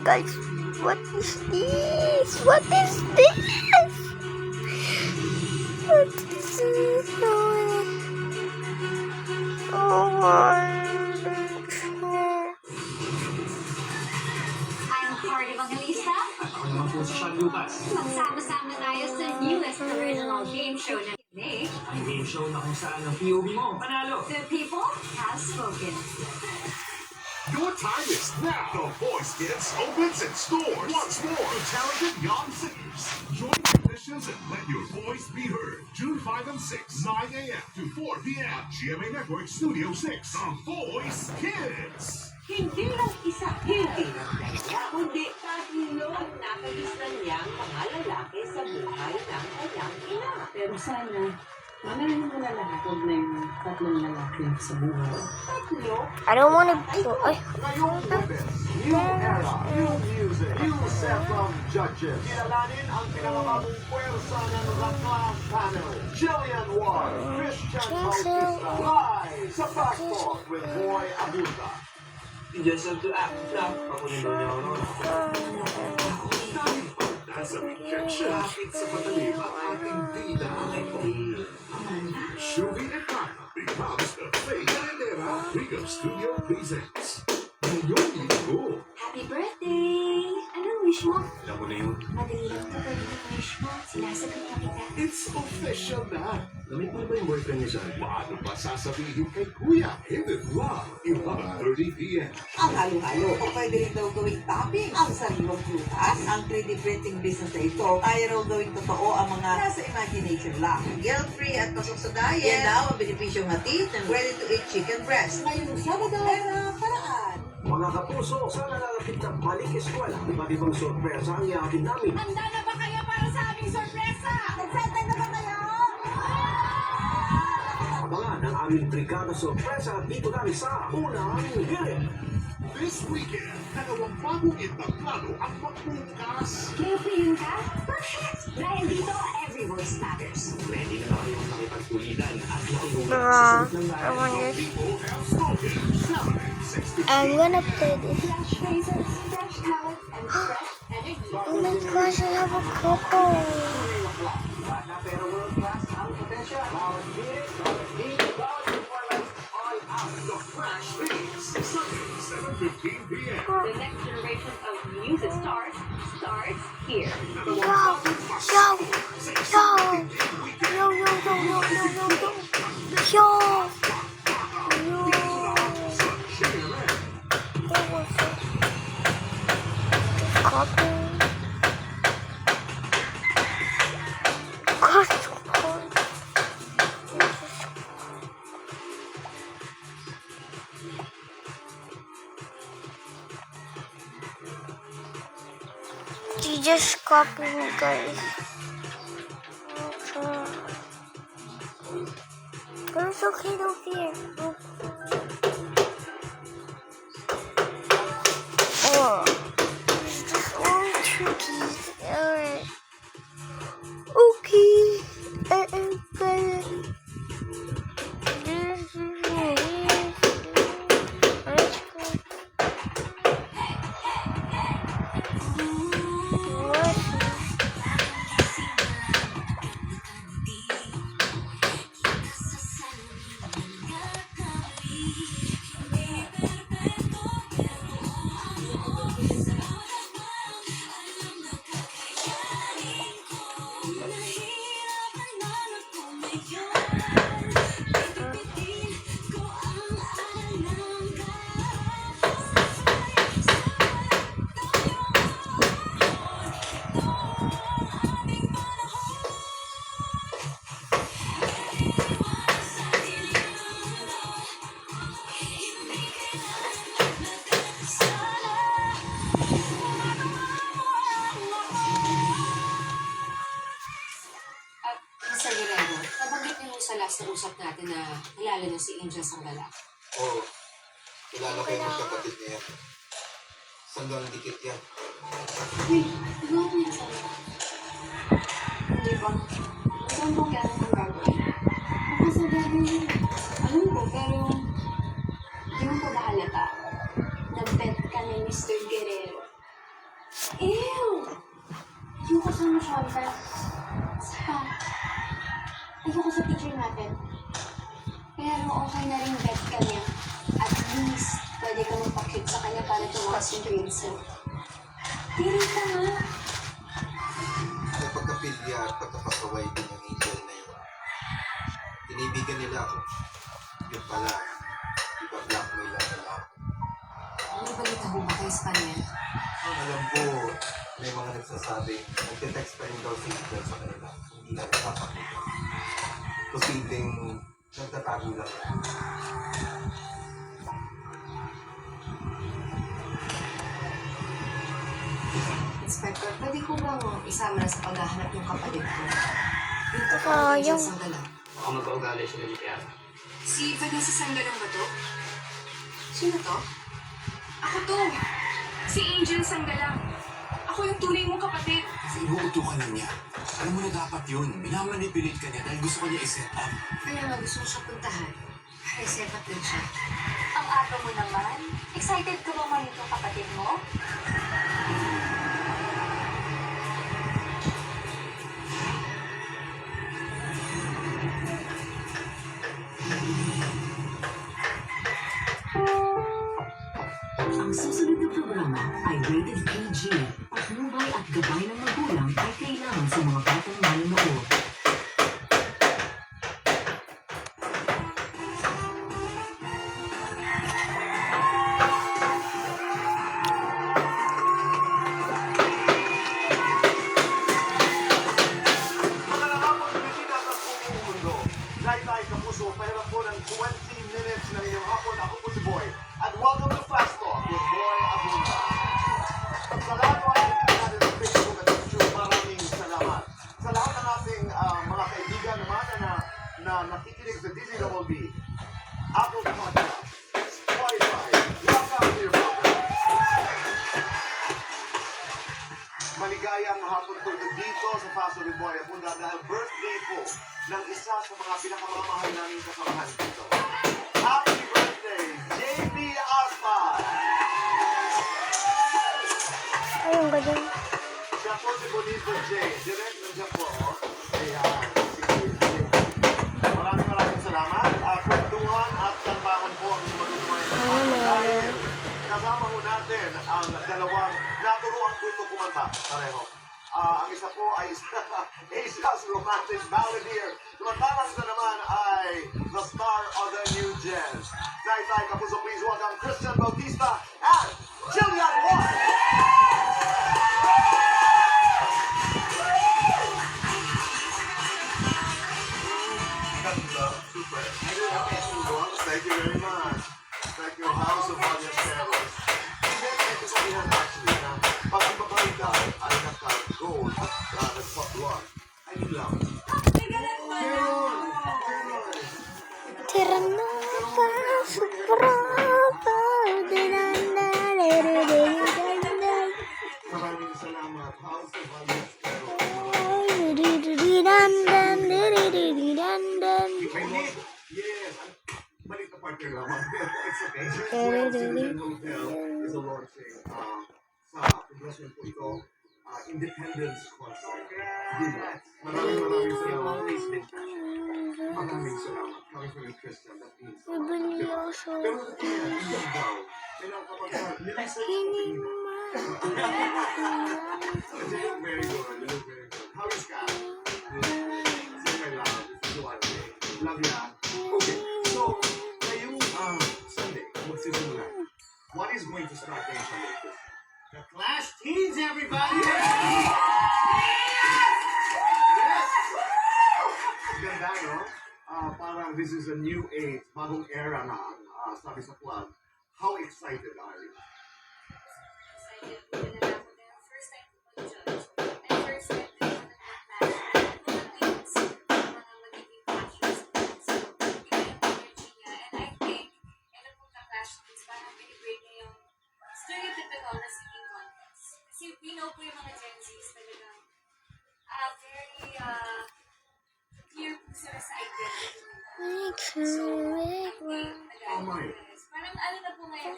Guys, what is this? What is this? What is this? Oh my gosh. I'm Card Evangelista. At ako naman po si Sean Lucas. Magsama-sama tayo sa newest original game show na May. Ang game show na kung saan ang POV mo panalo. The people have spoken. Your time is now. The Voice Kids opens its doors once more to talented young singers. Join musicians and let your voice be heard. June 5 and 6, 9 a.m. to 4 p.m. GMA Network Studio 6. The Voice Kids. Hindi lang isa, hindi lang dalawa, kundi tatlo ang nakagisnan niyang mga lalaki sa buhay ng kanyang ina. Pero sana, manahin mo na lahat. Huwag na yung tatlong lalaki sa buhay. Tatlo? I don't want to go. Ngayong Webes, new era, new music, new set of judges. Kilalanin ang pinakabagong puwersa ng Raklan Panel. Jillian Ward, Christian Bautista, live sa Passport with Boy Abuta. You just have to act now. Pakunin daw niya ako noon. Nasa rejection. Bakit sa patalim ang ating bida ay Shuvi and Kaya becomes the Faye Calendera. Rico Studio presents. Ngayong linggo. Happy birthday! Anong wish mo? Alam mo na yun. Madali lang ito pwede yung wish mo. Sinasagot na kita. It's official na. Namit mo na ba yung boyfriend niya siya? Paano ba sasabihin kay Kuya? Hidden Love, 11:30 p.m. Ang halo-halo o pwede rin daw gawing topping ang sariwang prutas. Ang 3D printing business na ito ay raw gawing totoo ang mga nasa imagination lang. Guilt-free at pasok sa diet. Yan daw ang benepisyong hatid ng ready-to-eat chicken breast. Ngayong Sabado, paraan. Mga kapuso, sa nalalapit na balik eskwela, iba't ibang sorpresa ang iyakin namin. Handa na ba kayo para sa aming sorpresa? Nagsenta na ba kayo? Abangan ang aming brigada sorpresa dito namin sa Unang Hirit. This weekend, dalawang bagong entablado ang magbukas. May opinion ka? Perfect! Dahil dito, every voice matters. Ready na ba kayong makipagpulitan at I want this. People have spoken. 7, 60 I'm gonna play this. Fresh faces, fresh talent, and fresh energy. Oh my gosh, I have a coco. Bata pero world class ang potensya. Bawat hirit, bawat team, bawat performance, all out. The Flash Beats, Sunday, 7:15 p.m. The next generation of music stars starts here. Yo, yo, yo, yo, yo, yo, yo, yo, yo, yo, What was it? Copy. You just copy me, guys. But it's okay, don't fear. Oh, it's just all tricky. Alright. Okay. Sa last na usap natin na kilala niya si Angel sang lalaki. Oo. Kilala ko yung kapatid niya yan. Sanggang dikit yan. Wait, tignan mo yung sarili. Hindi ba? Saan mo kaya ang gagawin? Ako sa gagawin. Alam ko, pero di mo pa ba halata? Nag-bet ka ni Mr. Guerrero Ew! Ayoko sa masyalta. Saka, ayoko sa teacher natin. Pero okay na rin bet ka niya. At least, pwede ka magpakit sa kanya para tumakas yung grades mo. Tirin ka nga. May pagkapilya at pagkapasaway din ng angel na yun. Tinibigan nila ako. Yun pala, ipa-blackmail lang nila ako. May balita ho ba kayo sa kanya? Alam ko, may mga nagsasabing nagte-text pa rin daw si Angel sa kanila. Hindi na nagpapakita. Posibleng nagtatago lang yan. Inspector, pwede ko bang isama na sa paghahanap ng kapatid ko? Yung Sayang. totoong Angel Sanggalang. Baka magkaugali sila ni Kiara. Si Vanessa Sanggalang ba to? Sino to? Ako to. Si Angel Sanggalang. Ako yung tunay mong kapatid. Inuuto ka na niya. Alam mo na dapat yun. Minamanipilit ka niya dahil gusto ko niya i-set up. Kaya nga gusto ko siya puntahan. Para sepat din siya. Ang aga mo naman. Excited ka ba man itong kapatid mo? Ang susunod na programa ay rated PG. Patnubay at gabay ng magulang ay kailangan sa mga batang manonood. Magandang hapon, Pilipinas at buong mundo. Lahat kapuso, pahiram po ng 20 minutes ng inyong hapon. Ako po si Boy. And welcome to Fast Talk with Boy Abunda. Sa lahat ng ating natin sa Facebook at YouTube, maraming salamat. Sa lahat ng ating mga kaibigan naman na nakikinig sa DZWB, Apple Podcast, Spotify, welcome to your program. Maligayang hapon po dito sa Fast Talk with Boy Abunda dahil birthday po ng isa sa mga pinakamamahal naming kasamahan dito. Happy birthday, JB Alpha! Ayun ka dyan. Siya po si Bonito J. Direct na siya po. Ayan, si JB. Maraming salamat. Kwentuhan at tanbangan po ang magugumay sa dahil kasama ho natin ang dalawang naturuan po ito kumanta. Pareho. Ang isa po ay Asia's romantic balladeer. Samantalang isa naman ay the star of the new gen. Tay kapuso, please welcome Christian Bautista and Jillian Ward. Super. Thank you very much. Thank you, House of Audience Shadows. Hindi, ito sabihan actually na pag ang babaida ay naka-gold at nag-top one, ay lang. Tiranova, Suprapa, Maraming salamat, House of Audience Shadows. Yes. Balik na partner lamang. It's okay. Citizen Hotel is a launching sa paglasyon po ito, Independence Concert. Maraming salamat. Maraming salamat. Coming from a Christian, that means a lot. Pero hindi daw. Kailangan kapag nilisip ko kanina. Very good. You look very good. How is Kat? Say my love. This is what I say. Love ya. Okay. So, ngayong Sunday, magsisimula. What is going to start ngayong Sunday? The Clash Teens, everybody! Yes! Ganda, no? Parang this is a new age, bagong era na, sabi sa club. How excited are you? Excited po na lang ako dahil first time ko mag-judge. And first time ko mag-clash. Mga queens, mga magiging clashers. So, iba yung energy niya. And I think, ito pong ka-clash queens, parang pinibreak niya yung stereotypical na singing contest. Kasi we know po yung mga Gen Zs talagang very clear po sila sa identity nila. So, I think, Oh my. parang ano na po ngayon